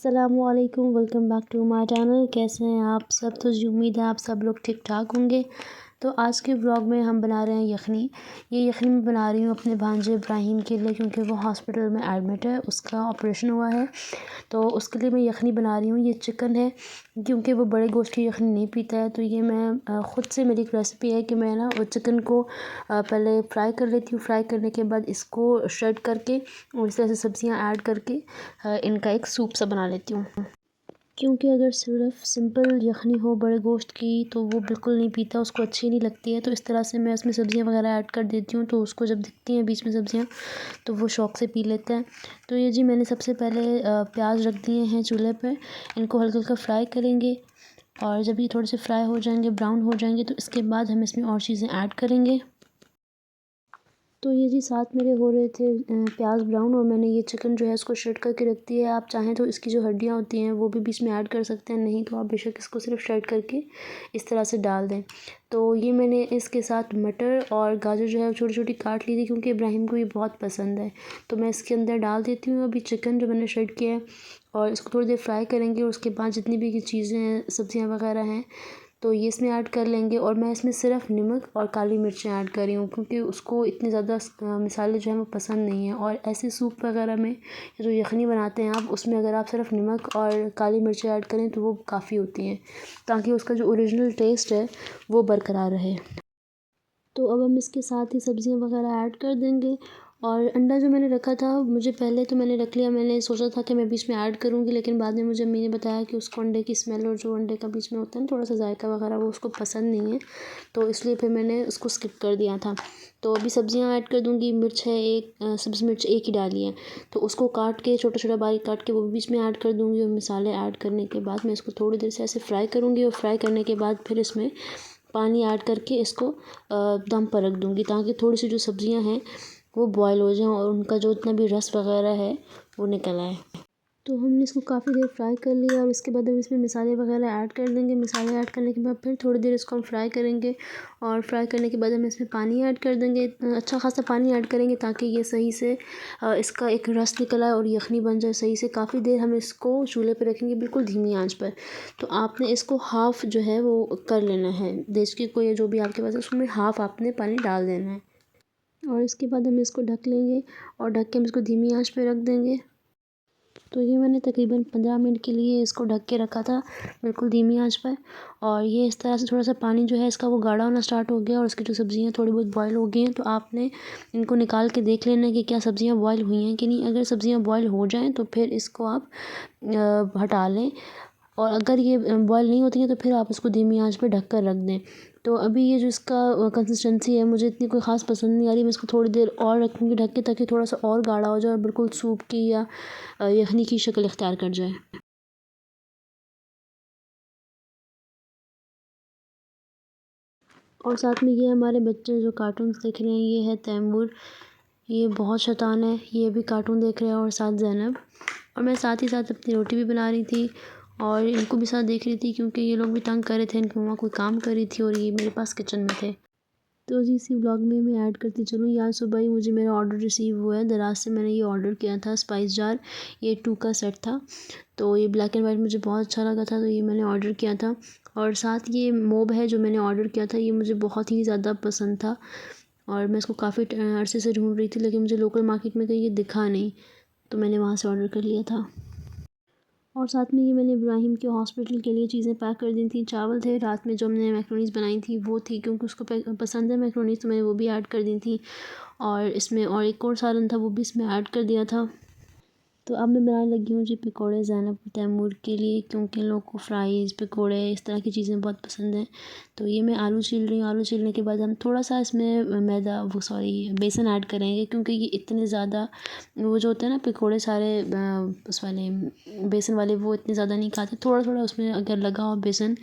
अस्सलामुअलैकुम, welcome back to my channel. कैसे हैं आप सब? तो जी उम्मीद है आप सब लोग ठीक ठाक होंगे। तो आज के व्लॉग में हम बना रहे हैं यखनी। ये यखनी मैं बना रही हूँ अपने भांजे इब्राहिम के लिए, क्योंकि वो हॉस्पिटल में एडमिट है, उसका ऑपरेशन हुआ है। तो उसके लिए मैं यखनी बना रही हूँ। ये चिकन है, क्योंकि वो बड़े गोश्त की यखनी नहीं पीता है। तो ये मैं ख़ुद से मेरी एक रेसिपी है कि मैं ना वो चिकन को पहले फ्राई कर लेती हूँ। फ्राई करने के बाद इसको श्रेड करके और इस तरह से सब्ज़ियाँ ऐड करके इनका एक सूप सा बना लेती हूँ। क्योंकि अगर सिर्फ सिंपल यखनी हो बड़े गोश्त की तो वो बिल्कुल नहीं पीता, उसको अच्छी नहीं लगती है। तो इस तरह से मैं उसमें सब्ज़ियाँ वगैरह ऐड कर देती हूँ, तो उसको जब दिखती हैं बीच में सब्ज़ियाँ तो वो शौक़ से पी लेता है। तो ये जी मैंने सबसे पहले प्याज रख दिए हैं चूल्हे पे। इनको हल्का हल्का फ्राई करेंगे, और जब ये थोड़े से फ्राई हो जाएंगे, ब्राउन हो जाएंगे, तो इसके बाद हम इसमें और चीज़ें ऐड करेंगे। तो ये जी साथ मेरे हो रहे थे प्याज ब्राउन, और मैंने ये चिकन जो है इसको श्रेड करके रख दिया है। आप चाहें तो इसकी जो हड्डियाँ होती हैं वो भी बीच में ऐड कर सकते हैं, नहीं तो आप बेशक इसको सिर्फ श्रेड करके इस तरह से डाल दें। तो ये मैंने इसके साथ मटर और गाजर जो है छोटी छोटी काट ली थी, क्योंकि इब्राहिम को ये बहुत पसंद है। तो मैं इसके अंदर डाल देती हूँ अभी चिकन जो मैंने श्रेड किया है, और इसको थोड़ी देर फ्राई करेंगे। और उसके बाद जितनी भी चीज़ें हैं, सब्ज़ियाँ वगैरह हैं, तो ये इसमें ऐड कर लेंगे। और मैं इसमें सिर्फ नमक और काली मिर्चें ऐड कर रही हूँ, क्योंकि उसको इतने ज़्यादा मसाले जो हैं वो पसंद नहीं है। और ऐसे सूप वगैरह में जो यखनी बनाते हैं आप, उसमें अगर आप सिर्फ नमक और काली मिर्चें ऐड करें तो वो काफ़ी होती हैं, ताकि उसका जो ओरिजिनल टेस्ट है वो बरकरार रहे। तो अब हम इसके साथ ही सब्ज़ियाँ वगैरह ऐड कर देंगे। और अंडा जो मैंने रखा था, मुझे पहले तो मैंने रख लिया। मैंने सोचा था कि मैं बीच में ऐड करूँगी, लेकिन बाद में मुझे अम्मी ने बताया कि उसको अंडे की स्मेल और जो अंडे का बीच में होता है ना थोड़ा सा जायका वगैरह, वो उसको पसंद नहीं है। तो इसलिए फिर मैंने उसको स्किप कर दिया था। तो अभी सब्ज़ियाँ ऐड कर दूँगी। मिर्च है एक, सब्ज़ी मिर्च एक ही डाली है, तो उसको काट के छोटा छोटा बारीक काट के वो बीच में ऐड कर दूँगी। और मसाले ऐड करने के बाद मैं इसको थोड़ी देर से ऐसे फ्राई करूँगी, और फ्राई करने के बाद फिर इसमें पानी ऐड करके इसको दम पर रख दूँगी, ताकि थोड़ी सी जो सब्ज़ियाँ हैं वो बॉयल हो जाएँ और उनका जो इतना भी रस वगैरह है वो निकल आए। तो हमने इसको काफ़ी देर फ्राई कर लिया, और इसके बाद हम इसमें मसाले वगैरह ऐड कर देंगे। मसाले ऐड करने के बाद फिर थोड़ी देर इसको हम फ्राई करेंगे, और फ्राई करने के बाद हम इसमें पानी ऐड कर देंगे। अच्छा खासा पानी ऐड करेंगे, ताकि ये सही से इसका एक रस निकल आए और यखनी बन जाए सही से। काफ़ी देर हम इसको चूल्हे पर रखेंगे, बिल्कुल धीमी आंच पर। तो आपने इसको हाफ़ जो है वो कर लेना है, देचकी को या जो भी आपके पास है उसमें हाफ़ आपने पानी डाल देना है। और इसके बाद हम इसको ढक लेंगे, और ढक के हम इसको धीमी आंच पे रख देंगे। तो ये मैंने तकरीबन 15 मिनट के लिए इसको ढक के रखा था, बिल्कुल धीमी आंच पर। और ये इस तरह से थोड़ा सा पानी जो है इसका वो गाढ़ा होना स्टार्ट हो गया, और इसकी जो सब्ज़ियाँ थोड़ी बहुत बॉयल हो गई हैं। तो आपने इनको निकाल के देख लेना है कि क्या सब्ज़ियाँ बॉयल हुई हैं कि नहीं। अगर सब्ज़ियाँ बॉयल हो जाएँ तो फिर इसको आप हटा लें, और अगर ये बॉयल नहीं होती हैं तो फिर आप इसको धीमी आंच पे ढक कर रख दें। तो अभी ये जो इसका कंसिस्टेंसी है मुझे इतनी कोई ख़ास पसंद नहीं आ रही। मैं इसको थोड़ी देर और रखूँगी ढक के, ताकि थोड़ा सा और गाढ़ा हो जाए और बिल्कुल सूप की या यखनी की शक्ल इख्तियार कर जाए। और साथ में ये हमारे बच्चे जो कार्टून्स देख रहे हैं, ये है तैमूर। ये बहुत शैतान है, ये भी कार्टून देख रहे हैं, और साथ ज़ैनब। और मैं साथ ही साथ अपनी रोटी भी बना रही थी, और इनको भी साथ देख रही थी, क्योंकि ये लोग भी तंग कर रहे थे। इनकी मम्मा कोई काम कर रही थी और ये मेरे पास किचन में थे। तो जी इसी व्लॉग में मैं ऐड करती चलूँ। आज सुबह ही मुझे मेरा ऑर्डर रिसीव हुआ है। दराज से मैंने ये ऑर्डर किया था स्पाइस जार, ये 2 का सेट था। तो ये ब्लैक एंड वाइट मुझे बहुत अच्छा लगा था, तो ये मैंने ऑर्डर किया था। और साथ ये मोब है जो मैंने ऑर्डर किया था, ये मुझे बहुत ही ज़्यादा पसंद था, और मैं इसको काफ़ी अरसे से ढूंढ रही थी, लेकिन मुझे लोकल मार्केट में कहीं ये दिखा नहीं, तो मैंने वहाँ से ऑर्डर कर लिया था। और साथ में ये मैंने इब्राहिम के हॉस्पिटल के लिए चीज़ें पैक कर दी थी। चावल थे रात में जो हमने मैक्रोनीज़ बनाई थी वो थी, क्योंकि उसको पसंद है मैक्रोनीज़, तो मैंने वो भी ऐड कर दी थी। और इसमें और एक और सालन था, वो भी इसमें ऐड कर दिया था। तो अब मैं बनाने लगी हूँ जी पकौड़े ज़ैनब और तैमूर के लिए, क्योंकि इन लोगों को फ्राइज़ पकौड़े इस तरह की चीज़ें बहुत पसंद हैं। तो ये मैं आलू छील रही हूँ। आलू छीलने के बाद हम थोड़ा सा इसमें बेसन ऐड करेंगे, क्योंकि ये इतने ज़्यादा वो जो होते हैं ना पकौड़े सारे उस वाले बेसन वाले, वो इतने ज़्यादा नहीं खाते। थोड़ा थोड़ा उसमें अगर लगा हो बेसन,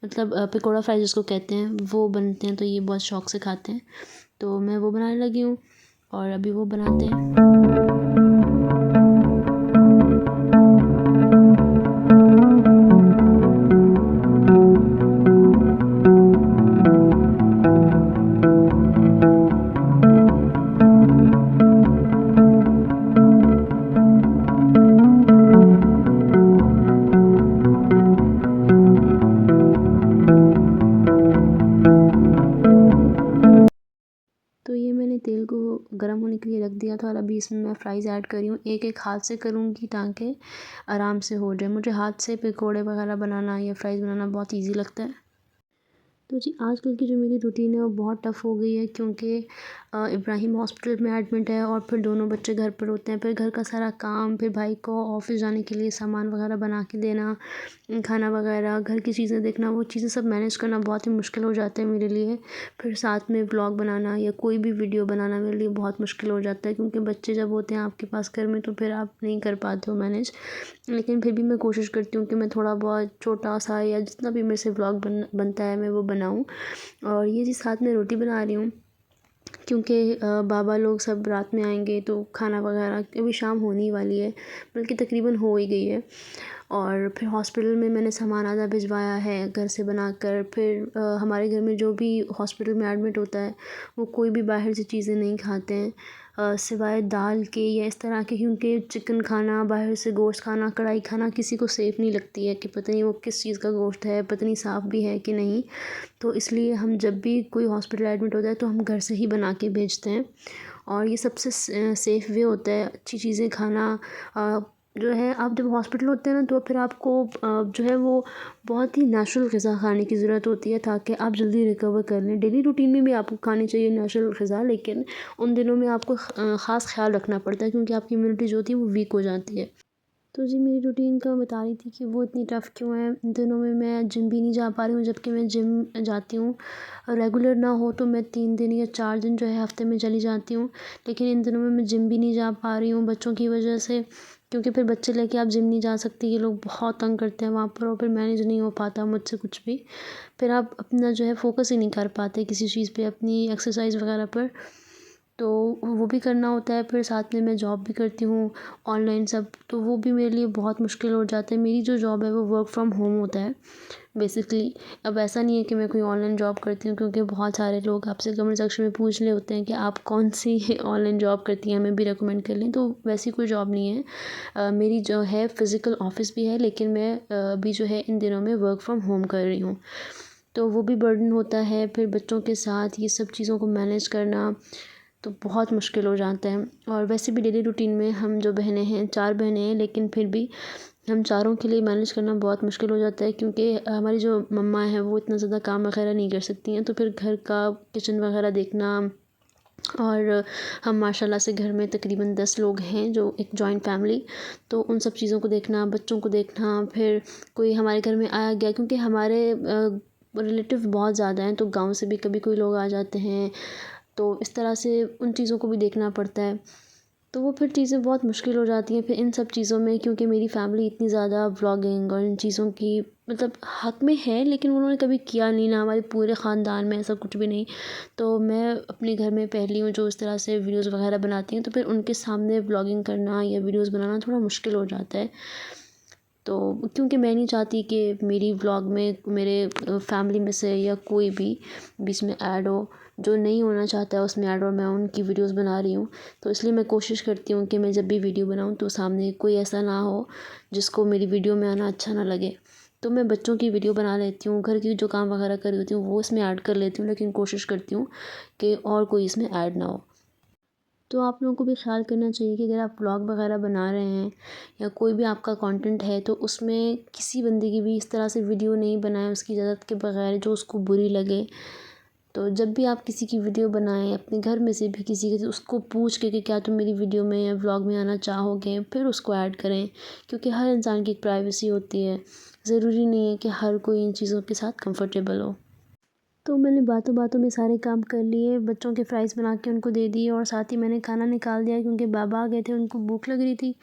मतलब पकौड़ा फ्राई जिसको कहते हैं, वो बनते हैं, तो ये बहुत शौक़ से खाते हैं। तो मैं वो बनाने लगी हूँ, और अभी वो बनाते हैं। गर्म होने के लिए रख दिया था और अभी इसमें मैं फ़्राइज़ ऐड कर रही हूँ। एक एक हाथ से करूँगी ताकि आराम से हो जाए। मुझे हाथ से पकौड़े वगैरह बनाना या फ़्राइज़ बनाना बहुत ईज़ी लगता है। तो जी आजकल की जो मेरी रूटीन है वो बहुत टफ़ हो गई है, क्योंकि इब्राहिम हॉस्पिटल में एडमिट है और फिर दोनों बच्चे घर पर होते हैं। फिर घर का सारा काम, फिर भाई को ऑफ़िस जाने के लिए सामान वगैरह बना के देना, खाना वगैरह, घर की चीज़ें देखना, वो चीज़ें सब मैनेज करना बहुत ही मुश्किल हो जाता है मेरे लिए। फिर साथ में व्लॉग बनाना या कोई भी वीडियो बनाना मेरे लिए बहुत मुश्किल हो जाता है, क्योंकि बच्चे जब होते हैं आपके पास घर में तो फिर आप नहीं कर पाते हो मैनेज। लेकिन फिर भी मैं कोशिश करती हूँ कि मैं थोड़ा बहुत छोटा-सा या जितना भी मेरे से व्लॉग बनता है मैं वो बनाऊँ। और ये चीज़ साथ में रोटी बना रही हूँ, क्योंकि बाबा लोग सब रात में आएंगे तो खाना वगैरह अभी शाम होने ही वाली है, बल्कि तकरीबन हो ही गई है। और फिर हॉस्पिटल में मैंने सामान आधा भिजवाया है घर से बनाकर। फिर हमारे घर में जो भी हॉस्पिटल में एडमिट होता है वो कोई भी बाहर से चीज़ें नहीं खाते हैं, सिवाय दाल के या इस तरह के, क्योंकि चिकन खाना, बाहर से गोश्त खाना, कढ़ाई खाना किसी को सेफ़ नहीं लगती है कि पता नहीं वो किस चीज़ का गोश्त है, पता नहीं साफ़ भी है कि नहीं। तो इसलिए हम जब भी कोई हॉस्पिटल एडमिट होता है तो हम घर से ही बना के भेजते हैं। और ये सबसे सेफ़ वे होता है अच्छी चीज़ें खाना। जो है आप जब हॉस्पिटल होते हैं ना तो फिर आपको जो है वो बहुत ही नेचुरल ग़िज़ा खाने की ज़रूरत होती है ताकि आप जल्दी रिकवर कर लें। डेली रूटीन में भी आपको खानी चाहिए नेचुरल ग़िज़ा, लेकिन उन दिनों में आपको ख़ास ख़्याल रखना पड़ता है, क्योंकि आपकी इम्यूनिटी जो होती है वो वीक हो जाती है। तो जी मेरी रूटीन का बता रही थी कि वो इतनी टफ़ क्यों है। इन दिनों में मैं जिम भी नहीं जा पा रही हूँ, जबकि मैं जिम जाती हूँ। रेगुलर ना हो तो मैं 3 दिन या 4 दिन जो है हफ़्ते में चली जाती हूँ, लेकिन इन दिनों में मैं जिम भी नहीं जा पा रही हूँ बच्चों की वजह से, क्योंकि फिर बच्चे लेके आप जिम नहीं जा सकती। ये लोग बहुत तंग करते हैं वहाँ पर और फिर मैनेज नहीं हो पाता मुझसे कुछ भी। फिर आप अपना जो है फ़ोकस ही नहीं कर पाते किसी चीज़ पे, अपनी एक्सरसाइज़ वगैरह पर। तो वो भी करना होता है, फिर साथ में मैं जॉब भी करती हूँ ऑनलाइन सब, तो वो भी मेरे लिए बहुत मुश्किल हो जाता है। मेरी जो जॉब है वो वर्क फ्रॉम होम होता है बेसिकली। अब ऐसा नहीं है कि मैं कोई ऑनलाइन जॉब करती हूँ, क्योंकि बहुत सारे लोग आपसे कमेंट सेक्शन में पूछ रहे होते हैं कि आप कौन सी ऑनलाइन जॉब करती हैं, हमें भी रिकमेंड कर लें। तो वैसी कोई जॉब नहीं है। मेरी जो है फ़िज़िकल ऑफ़िस भी है, लेकिन मैं अभी जो है इन दिनों में वर्क फ्रॉम होम कर रही हूँ। तो वो भी बर्डन होता है, फिर बच्चों के साथ ये सब चीज़ों को मैनेज करना तो बहुत मुश्किल हो जाता है। और वैसे भी डेली रूटीन में हम जो बहनें हैं, 4 बहनें हैं, लेकिन फिर भी हम चारों के लिए मैनेज करना बहुत मुश्किल हो जाता है, क्योंकि हमारी जो मम्मा हैं वो इतना ज़्यादा काम वगैरह नहीं कर सकती हैं। तो फिर घर का किचन वगैरह देखना, और हम माशाल्लाह से घर में तकरीबन 10 लोग हैं, जो एक जॉइंट फैमिली, तो उन सब चीज़ों को देखना, बच्चों को देखना, फिर कोई हमारे घर में आया गया, क्योंकि हमारे रिलेटिव बहुत ज़्यादा हैं, तो गाँव से भी कभी कोई लोग आ जाते हैं, तो इस तरह से उन चीज़ों को भी देखना पड़ता है। तो वो फिर चीज़ें बहुत मुश्किल हो जाती हैं फिर इन सब चीज़ों में, क्योंकि मेरी फैमिली इतनी ज़्यादा व्लॉगिंग और इन चीज़ों की मतलब हक़ में है, लेकिन उन्होंने कभी किया नहीं, ना हमारे पूरे ख़ानदान में ऐसा कुछ भी नहीं। तो मैं अपने घर में पहली हूँ जो इस तरह से वीडियोज़ वगैरह बनाती हैं, तो फिर उनके सामने व्लॉगिंग करना या वीडियोज़ बनाना थोड़ा मुश्किल हो जाता है। तो क्योंकि मैं नहीं चाहती कि मेरी व्लॉग में मेरे फैमिली में से या कोई भी बीच में ऐड हो, जो नहीं होना चाहता है उसमें ऐड, और मैं उनकी वीडियोस बना रही हूँ। तो इसलिए मैं कोशिश करती हूँ कि मैं जब भी वीडियो बनाऊँ तो सामने कोई ऐसा ना हो जिसको मेरी वीडियो में आना अच्छा ना लगे। तो मैं बच्चों की वीडियो बना लेती हूँ, घर की जो काम वगैरह कर रही होती हूँ वो इसमें ऐड कर लेती हूँ, लेकिन कोशिश करती हूँ कि और कोई इसमें ऐड ना हो। तो आप लोगों को भी ख़्याल करना चाहिए कि अगर आप व्लॉग वगैरह बना रहे हैं या कोई भी आपका कंटेंट है, तो उसमें किसी बंदे की भी इस तरह से वीडियो नहीं बनाएं उसकी इजाज़त के बगैर जो उसको बुरी लगे। तो जब भी आप किसी की वीडियो बनाएं, अपने घर में से भी किसी के, उसको पूछ के कि क्या तुम मेरी वीडियो में या व्लॉग में आना चाहोगे, फिर उसको ऐड करें, क्योंकि हर इंसान की एक प्राइवेसी होती है। ज़रूरी नहीं है कि हर कोई इन चीज़ों के साथ कंफर्टेबल हो। तो मैंने बातों बातों में सारे काम कर लिए, बच्चों के फ्राइज़ बना के उनको दे दिए, और साथ ही मैंने खाना निकाल दिया, क्योंकि बाबा आ गए थे, उनको भूख लग रही थी,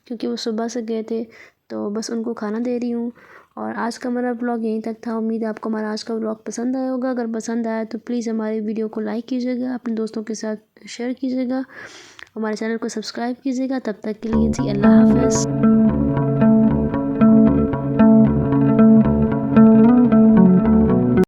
क्योंकि वो सुबह से गए थे। तो बस उनको खाना दे रही हूँ। और आज का हमारा व्लॉग यहीं तक था। उम्मीद है आपको हमारा आज का व्लॉग पसंद आया होगा। अगर पसंद आया तो प्लीज़ हमारे वीडियो को लाइक कीजिएगा, अपने दोस्तों के साथ शेयर कीजिएगा, हमारे चैनल को सब्सक्राइब कीजिएगा। तब तक के लिए जी अल्लाह हाफ़िज़।